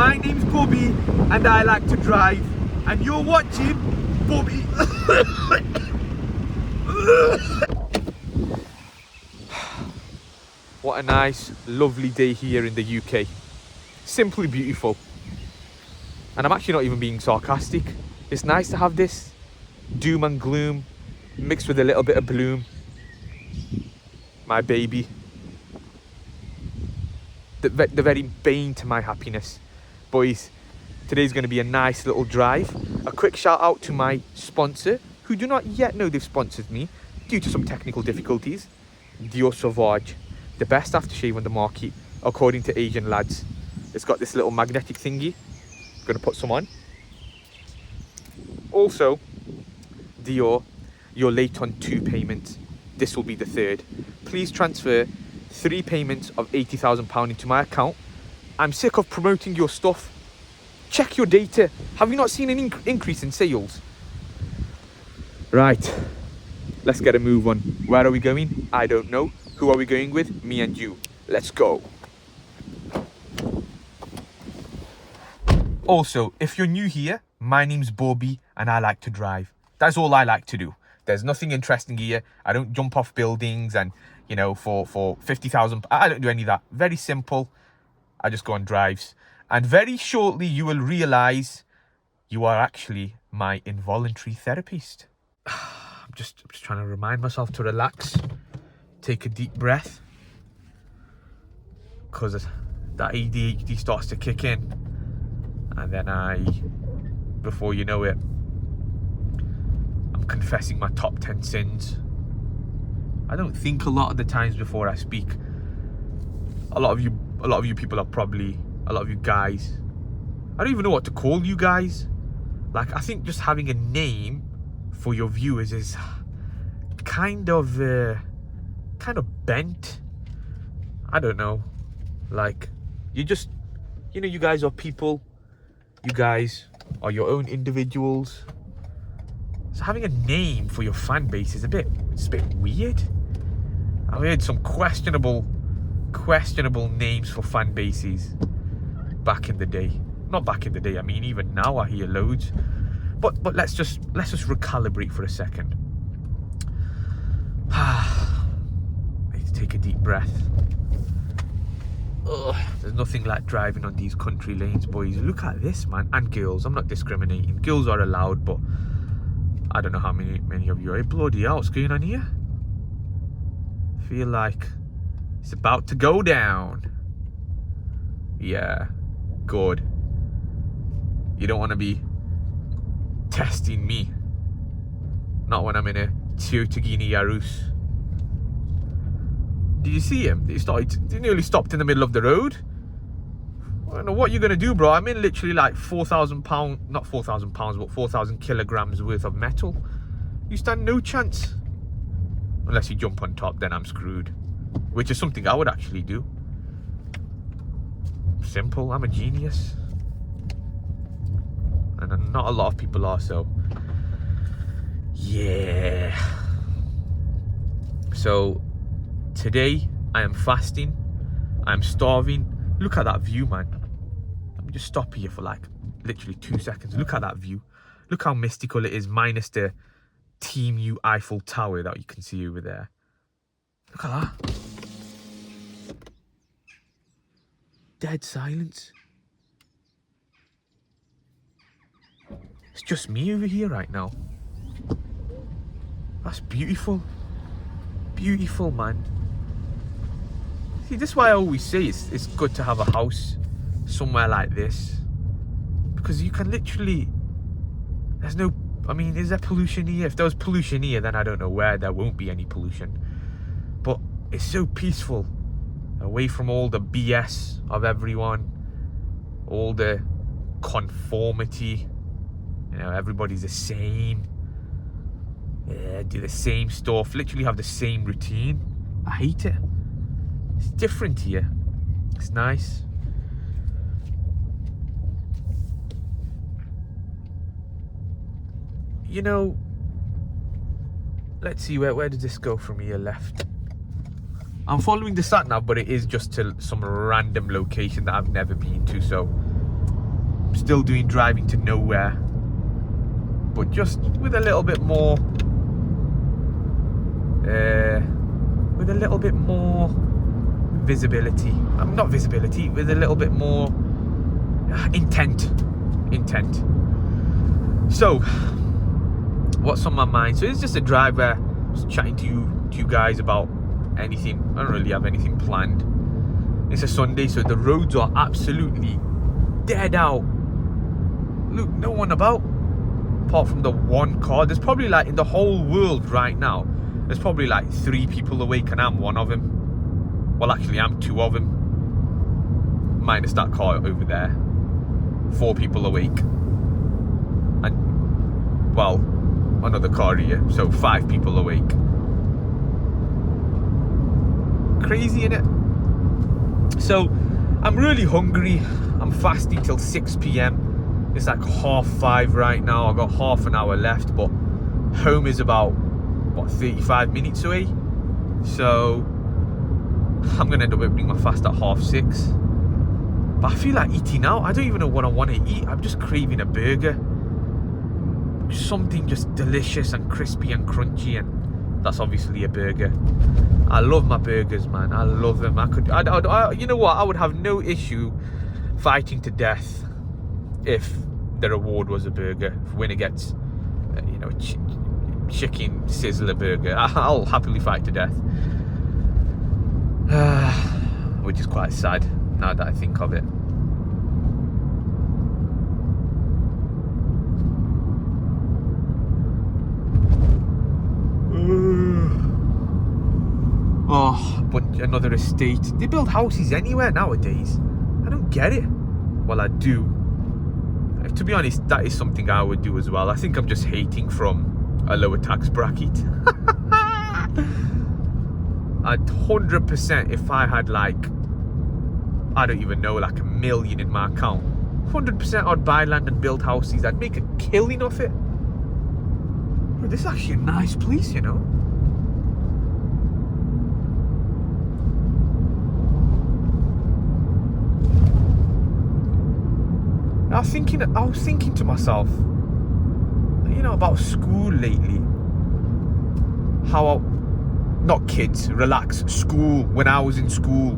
My name's Bobby and I like to drive. And you're watching Bobby. What a nice, lovely day here in the UK. Simply beautiful. And I'm actually not even being sarcastic. It's nice to have this doom and gloom mixed with a little bit of bloom. My baby. The very bane to my happiness. Boys, today's going to be a nice little drive. A quick shout out to my sponsor, who do not yet know they've sponsored me due to some technical difficulties. Dior Sauvage, the best aftershave on the market, according to Asian lads. It's got this little magnetic thingy. I'm going to put some on. Also, Dior, you're late on 2 payments. This will be the 3rd. Please transfer 3 payments of £80,000 into my account. I'm sick of promoting your stuff. Check your data. Have you not seen an increase in sales? Right, let's get a move on. Where are we going? I don't know. Who are we going with? Me and you. Let's go. Also, if you're new here, my name's Bobby and I like to drive. That's all I like to do. There's nothing interesting here. I don't jump off buildings and, you know, for 50,000. I don't do any of that. Very simple. I just go on drives. And very shortly you will realize you are actually my involuntary therapist. I'm just trying to remind myself to relax. Take a deep breath. Because that ADHD starts to kick in. And then before you know it, I'm confessing my top 10 sins. I don't think a lot of the times before I speak. A lot of you people are probably, a lot of you guys, I don't even know what to call you guys. Like, I think just having a name for your viewers is kind of bent. I don't know. Like, you know, you guys are people. You guys are your own individuals. So having a name for your fan base is it's a bit weird. I've heard some questionable names for fan bases back in the day. Not back in the day, I mean even now I hear loads. But let's just recalibrate for a second. I need to take a deep breath. Ugh, there's nothing like driving on these country lanes, boys. Look at this, man. And girls, I'm not discriminating. Girls are allowed, but I don't know how many of you are. Bloody hell, what's going on here? Feel like it's about to go down. Yeah, good. You don't want to be testing me. Not when I'm in a Toyota Yaris. Did you see him? He nearly stopped in the middle of the road. I don't know what you're going to do, bro. I'm in literally like £4,000, not £4,000, but 4,000 kilograms worth of metal. You stand no chance. Unless you jump on top, then I'm screwed. Which is something I would actually do. Simple, I'm a genius. And not a lot of people are, so. Yeah. So, today, I am fasting. I'm starving. Look at that view, man. Let me just stop here for like literally 2 seconds. Look at that view. Look how mystical it is, minus the Team U Eiffel Tower that you can see over there. Look at that. Dead silence. It's just me over here right now. That's beautiful. Beautiful, man. See, this is why I always say it's good to have a house somewhere like this. Because you can literally... There's no... I mean, is there pollution here? If there was pollution here, then I don't know where there won't be any pollution. But it's so peaceful. Away from all the BS of everyone. All the conformity. You know, everybody's the same. Yeah, do the same stuff. Literally have the same routine. I hate it. It's different here. It's nice. You know, let's see, where does this go from here left? I'm following the sat nav, but it is just to some random location that I've never been to, so I'm still doing driving to nowhere, but just with a little bit more visibility. Not visibility, with a little bit more intent. So what's on my mind? So it's just a drive where I was chatting to you guys about anything. I don't really have anything planned. It's a Sunday, so the roads are absolutely dead out. Look, no one about, apart from the one car. There's probably, like, in the whole world right now, there's probably like 3 people awake, and I'm one of them. Well, actually, I'm 2 of them, minus that car over there. 4 people awake, and, well, another car here, so 5 people awake. Crazy, innit? So I'm really hungry. I'm fasting till 6 p.m. It's like 5:30 right now. I've got half an hour left, but home is about, what, 35 minutes away. So I'm gonna end up opening my fast at 6:30. But I feel like eating out. I don't even know what I want to eat. I'm just craving a burger. Something just delicious and crispy and crunchy, and that's obviously a burger. I love my burgers, man. I love them. You know what? I would have no issue fighting to death if the reward was a burger. If winner gets, chicken sizzler burger, I'll happily fight to death. Which is quite sad now that I think of it. Oh, but another estate. They build houses anywhere nowadays. I don't get it. Well, I do. To be honest, that is something I would do as well. I think I'm just hating from a lower tax bracket. I'd 100%, if I had, like, I don't even know, like $1 million in my account, 100% I'd buy land and build houses. I'd make a killing off it. But this is actually a nice place, you know. I was thinking to myself, about school lately. Not kids, relax, school, when I was in school.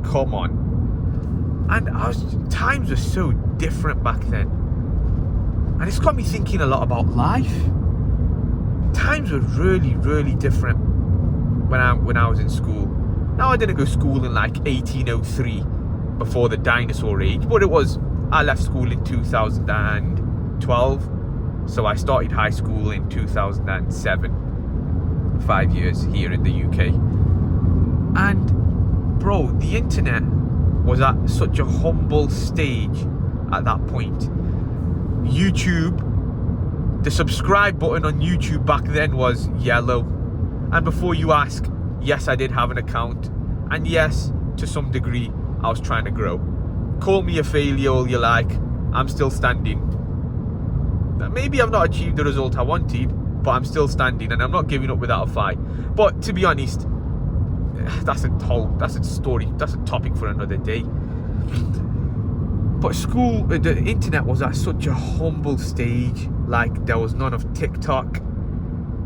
Come on. And times were so different back then. And it's got me thinking a lot about life. Times were really, really different when I was in school. Now, I didn't go to school in like 1803, before the dinosaur age, but I left school in 2012, so I started high school in 2007. 5 years here in the UK. And bro, the internet was at such a humble stage at that point. YouTube, the subscribe button on YouTube back then was yellow. And before you ask, yes, I did have an account, and yes, to some degree, I was trying to grow. Call me a failure all you like, I'm still standing. Maybe I've not achieved the result I wanted, but I'm still standing, and I'm not giving up without a fight. But to be honest, that's a story, that's a topic for another day. But school, the internet was at such a humble stage. Like, there was none of TikTok.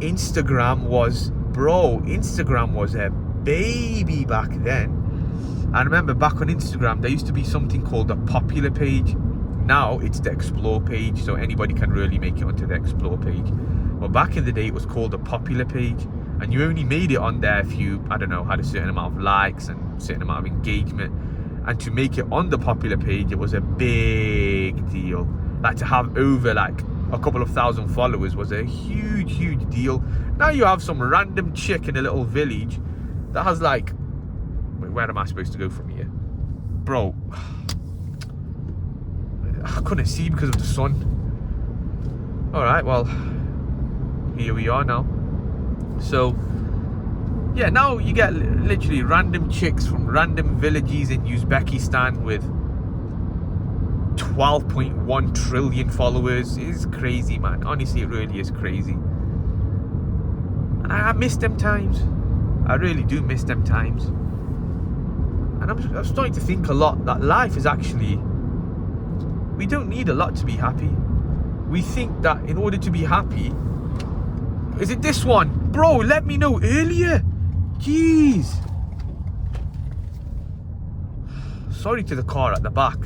Instagram was a baby back then. I remember back on Instagram, there used to be something called a popular page. Now it's the explore page, so anybody can really make it onto the explore page. But back in the day, it was called a popular page, and you only made it on there if you, had a certain amount of likes and a certain amount of engagement. And to make it on the popular page, it was a big deal. Like, to have over like a couple of thousand followers was a huge deal. Now you have some random chick in a little village that has like, where am I supposed to go from here? Bro, I couldn't see because of the sun. Alright, well, here we are now. So, yeah, now you get literally random chicks from random villages in Uzbekistan with 12.1 trillion followers. It's crazy, man. Honestly, it really is crazy. And I miss them times. I really do miss them times. And I'm starting to think a lot that life is actually we don't need a lot to be happy. We think that in order to be happy, is it this one? Bro, let me know earlier. Jeez. Sorry to the car at the back.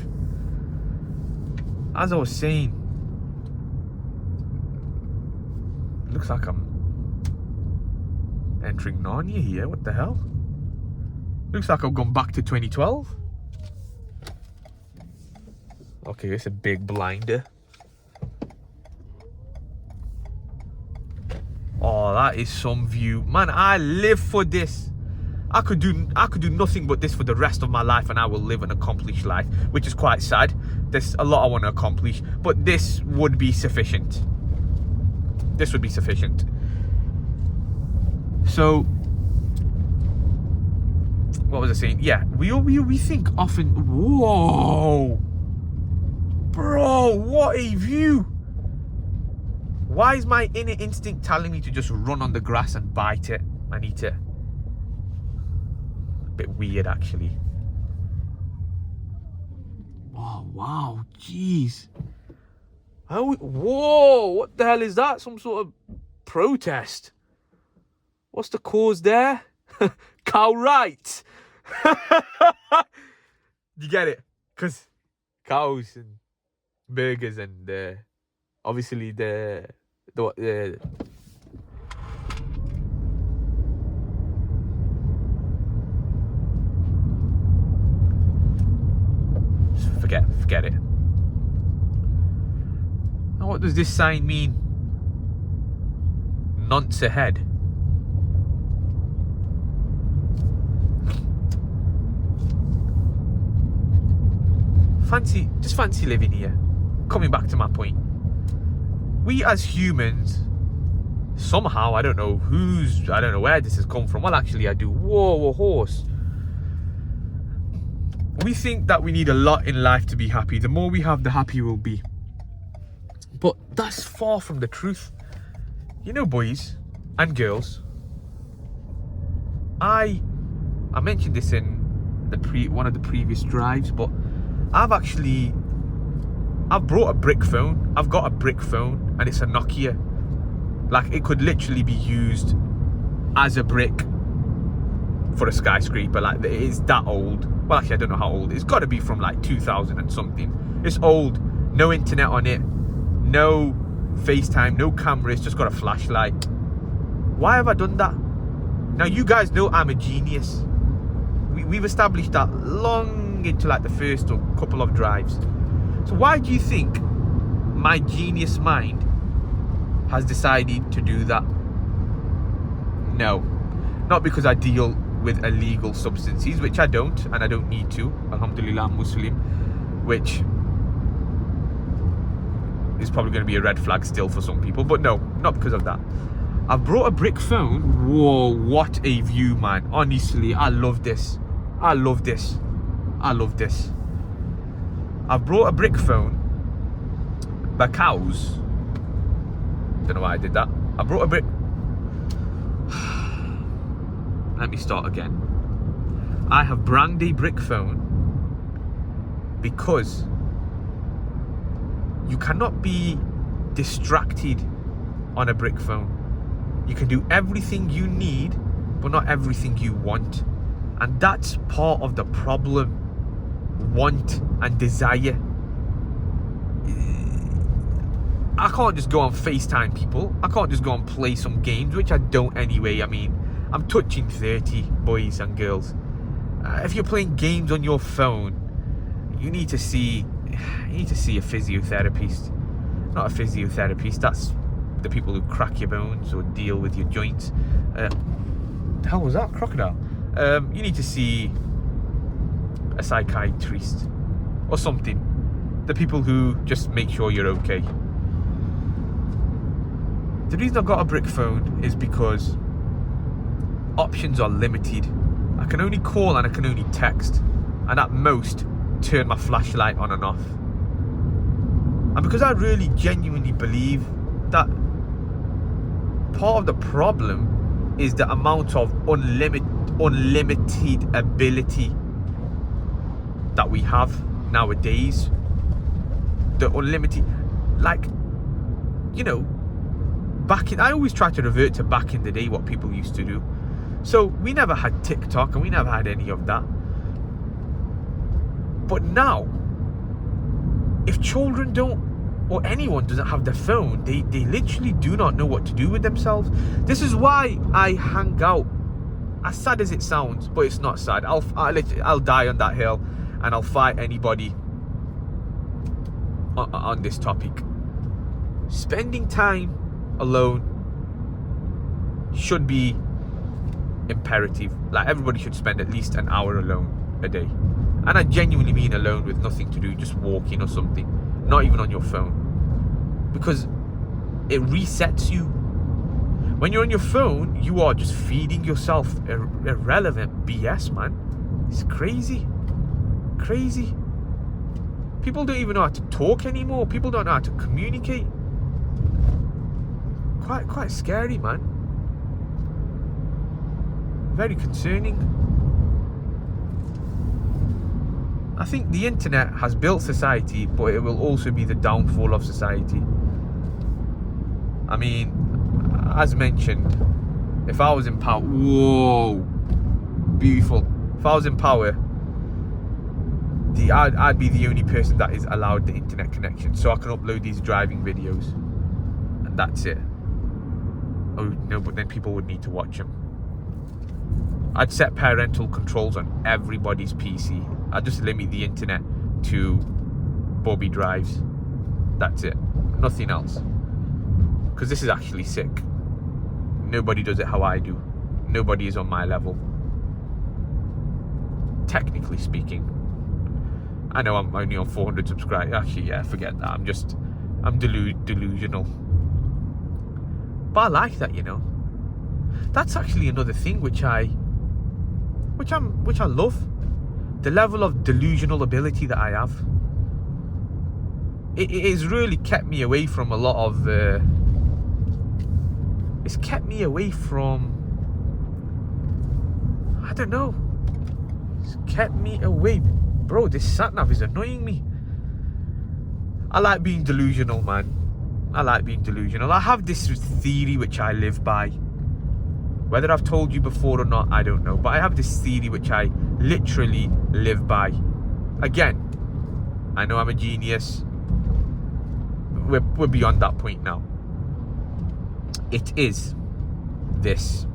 As I was saying, it looks like I'm entering Narnia here. What the hell? Looks like I've gone back to 2012. Okay, it's a big blinder. Oh, that is some view. Man, I live for this. I could do nothing but this for the rest of my life, and I will live an accomplished life, which is quite sad. There's a lot I want to accomplish, but this would be sufficient. This would be sufficient. So, what was I saying? Yeah, we think often, whoa, bro, what a view. Why is my inner instinct telling me to just run on the grass and bite it and eat it? A bit weird, actually. Oh, wow, jeez. Whoa, what the hell is that? Some sort of protest? What's the cause there? Cow rights. You get it? Because cows and burgers and obviously the forget it. Now, what does this sign mean? Nonce ahead. Fancy living here. Coming back to my point. We as humans, somehow, I don't know where this has come from. Well, actually, I do. Whoa, a horse. We think that we need a lot in life to be happy. The more we have, the happier we'll be. But that's far from the truth. You know, boys and girls, I mentioned this in one of the previous drives, but I've brought a brick phone. I've got a brick phone, and it's a Nokia. Like, it could literally be used as a brick for a skyscraper. Like, it is that old. Well, actually, I don't know how old. It's got to be from like 2000 and something. It's old. No internet on it. No FaceTime. No camera. It's just got a flashlight. Why have I done that? Now, you guys know I'm a genius. We've established that long into like the first or couple of drives. So why do you think my genius mind has decided to do that? No, not because I deal with illegal substances, which I don't, and I don't need to. Alhamdulillah, I'm Muslim, which is probably going to be a red flag still for some people, but no, not because of that. I've brought a brick phone. Whoa, what a view, man. Honestly, I love this. I love this. I love this. I've brought a brick phone. The cows. Don't know why I did that. I brought a brick. Let me start again. I have branded a brick phone because you cannot be distracted on a brick phone. You can do everything you need, but not everything you want. And that's part of the problem. Want and desire. I can't just go on FaceTime people. I can't just go and play some games, which I don't anyway. I mean, I'm touching 30, boys and girls. If you're playing games on your phone, you need to see a physiotherapist. Not a physiotherapist, that's the people who crack your bones or deal with your joints. The hell was that? Crocodile. You need to see a psychiatrist or something. The people who just make sure you're okay. The reason I got a brick phone is because options are limited. I can only call and I can only text, and at most turn my flashlight on and off. And because I really genuinely believe that part of the problem is the amount of unlimited ability that we have nowadays. the unlimited, like, you know, I always try to revert to back in the day, what people used to do. So we never had TikTok and we never had any of that. But now, if children don't, or anyone doesn't have their phone, they literally do not know what to do with themselves. This is why I hang out, as sad as it sounds, but it's not sad. I'll die on that hill and I'll fight anybody on this topic. Spending time alone should be imperative. Like, everybody should spend at least an hour alone a day. And I genuinely mean alone, with nothing to do, just walking or something, not even on your phone, because it resets you. When you're on your phone, you are just feeding yourself irrelevant BS, man. It's crazy. People don't even know how to talk anymore. People don't know how to communicate. Quite scary, man. Very concerning. I think the internet has built society, but it will also be the downfall of society. I mean, as mentioned, if I was in power, whoa, beautiful. If I was in power, I'd be the only person that is allowed the internet connection, so I can upload these driving videos, and that's it. Oh no, but then people would need to watch them. I'd set parental controls on everybody's PC. I'd just limit the internet to Bobby drives. That's it. Nothing else. Because this is actually sick. Nobody does it how I do. Nobody is on my level. Technically speaking. I know I'm only on 400 subscribers. Actually, yeah, forget that. I'm delusional. But I like that, you know. That's actually another thing which I love. The level of delusional ability that I have. It has really kept me away from a lot of it's kept me away from, I don't know. It's kept me away. Bro, this sat-nav is annoying me. I like being delusional, man. I like being delusional. I have this theory which I live by. Whether I've told you before or not, I don't know. But I have this theory which I literally live by. Again, I know I'm a genius. We're beyond that point now. It is this.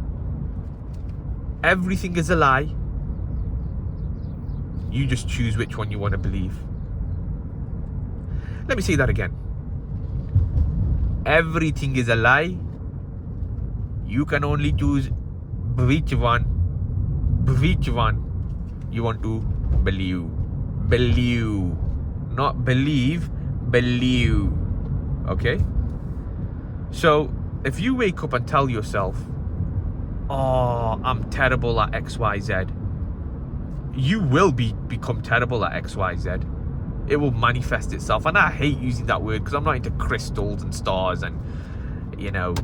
Everything is a lie. You just choose which one you want to believe. Let me say that again. Everything is a lie. You can only choose which one you want to believe. Believe. Not believe, believe. Okay? So, if you wake up and tell yourself, oh, I'm terrible at XYZ, you will become terrible at XYZ. It will manifest itself. And I hate using that word because I'm not into crystals and stars and, you know,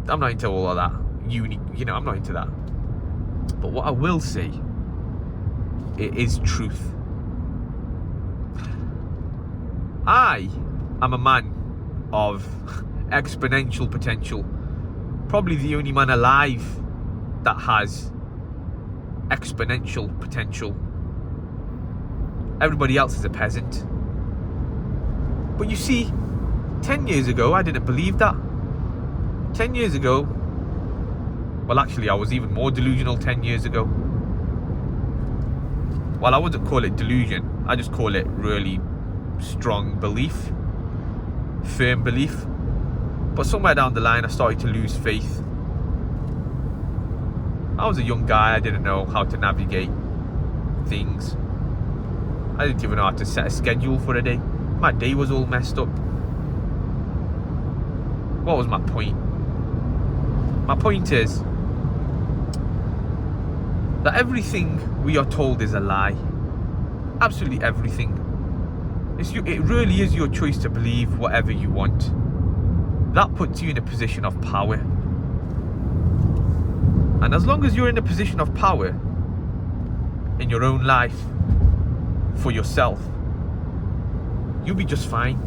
I'm not into all of that. I'm not into that. But what I will say, it is truth. I am a man of exponential potential. Probably the only man alive that has exponential potential. Everybody else is a peasant. But you see, 10 years ago, I didn't believe that. 10 years ago, well, actually, I was even more delusional 10 years ago. Well, I wouldn't call it delusion. I just call it really strong belief, firm belief. But somewhere down the line, I started to lose faith. I was a young guy. I didn't know how to navigate things. I didn't even know how to set a schedule for a day. My day was all messed up. What was my point? My point is that everything we are told is a lie. Absolutely everything. It really is your choice to believe whatever you want. That puts you in a position of power. And as long as you're in a position of power in your own life, for yourself, You'll be just fine.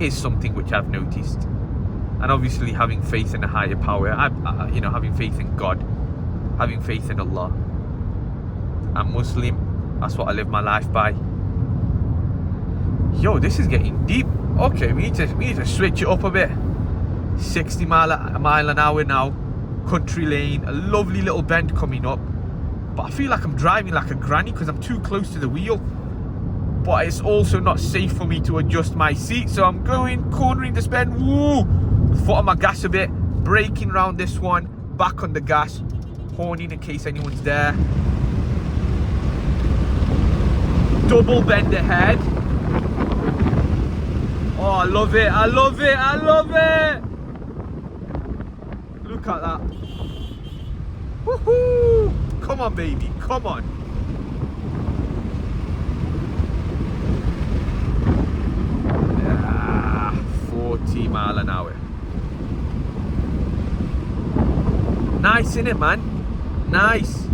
Is something which I've noticed. And obviously having faith in a higher power, you know, having faith in God, having faith in Allah. I'm Muslim. That's what I live my life by. Yo, this is getting deep. Okay, we need to switch it up a bit. 60 mile an hour now. Country lane. A lovely little bend coming up. But I feel like I'm driving like a granny because I'm too close to the wheel. But it's also not safe for me to adjust my seat. So I'm going, cornering this bend. Woo! Foot on my gas a bit. Braking around this one. Back on the gas. Horning in case anyone's there. Double bend ahead. Oh, I love it. I love it. I love it. Look at that. Woohoo! Come on, baby. Come on. Ah, 40 mile an hour. Nice, innit, man? Nice.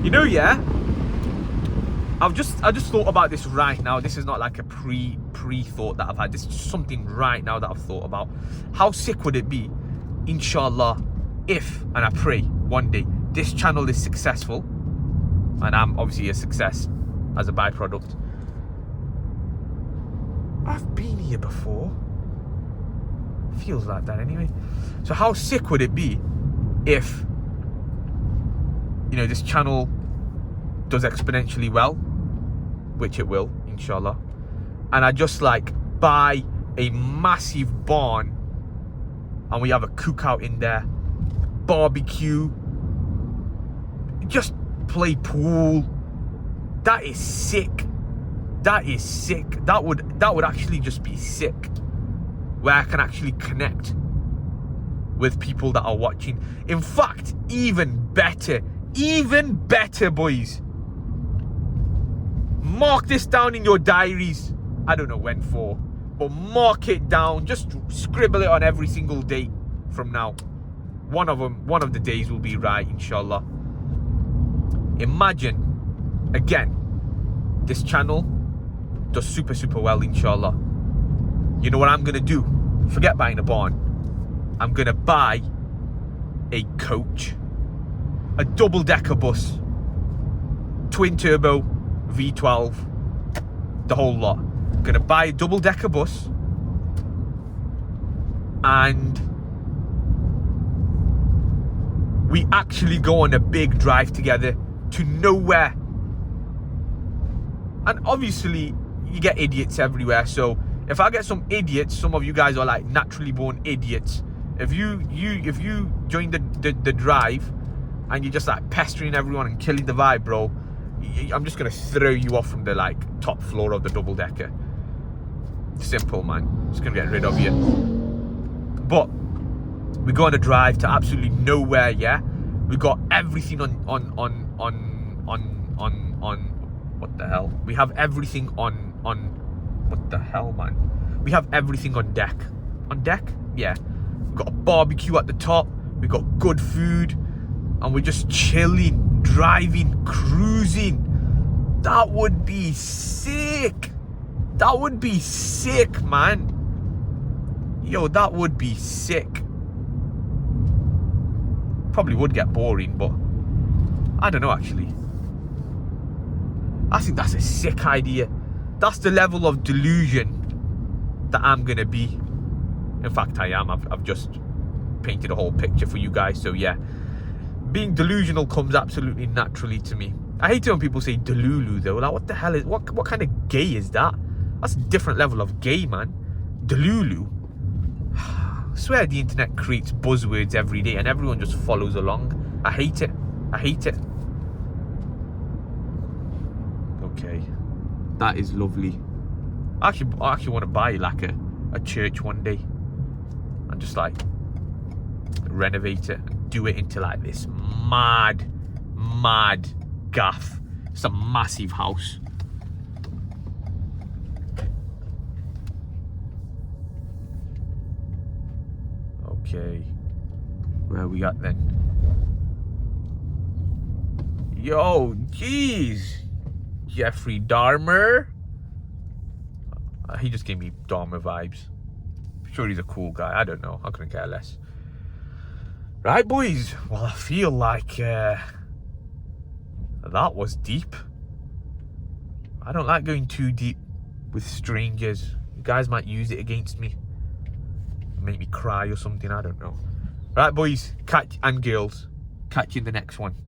You know, yeah, I just thought about this right now. This is not like a pre-thought that I've had. This is something right now that I've thought about. How sick would it be, inshallah, if, and I pray one day, this channel is successful, and I'm obviously a success as a byproduct. I've been here before. Feels like that anyway. So how sick would it be if, you know, this channel does exponentially well, which it will, inshallah, and I just like buy a massive barn and we have a cookout in there, barbecue, just play pool. That is sick. That is sick. That would actually just be sick, where I can actually connect with people that are watching. In fact, even better, boys. Mark this down in your diaries. I don't know when for, but mark it down. Just scribble it on every single date from now. One of the days will be right, inshallah. Imagine, again, this channel does super well, inshallah. You know what I'm gonna do? Forget buying a barn. I'm gonna buy a coach, a double-decker bus, twin turbo, V12, the whole lot. I'm gonna buy a double-decker bus, and we actually go on a big drive together to nowhere. And obviously, you get idiots everywhere. So if I get some idiots, some of you guys are like naturally born idiots. If you join the drive and you're just like pestering everyone and killing the vibe, bro, I'm just gonna throw you off from the like top floor of the double decker. Simple, man. Just gonna get rid of you. But we go on a drive to absolutely nowhere. Yeah, we got everything on what the hell? We have everything on what the hell, man? We have everything on deck. On deck? Yeah. We've got a barbecue at the top. We got good food, and we're just chilling, driving, cruising. That would be sick. That would be sick, man. Yo, that would be sick. Probably would get boring, but I don't know, actually. I think that's a sick idea. That's the level of delusion that I'm gonna be. In fact, I am. I've just painted a whole picture for you guys. So yeah, being delusional comes absolutely naturally to me. I hate it when people say delulu though. Like, what the hell is, what kind of gay is that? That's a different level of gay, man. Delulu. I swear the internet creates buzzwords every day and everyone just follows along. I hate it. I hate it. Okay, that is lovely. I actually want to buy like a church one day and just like renovate it and do it into like this mad gaff. It's a massive house. Okay, where are we at then? Yo, jeez. Jeffrey Dahmer. He just gave me Dahmer vibes. I'm sure he's a cool guy. I don't know. I couldn't care less. Right, boys. Well, I feel like that was deep. I don't like going too deep with strangers. You guys might use it against me. Make me cry or something. I don't know. Right, boys. And girls. Catch you in the next one.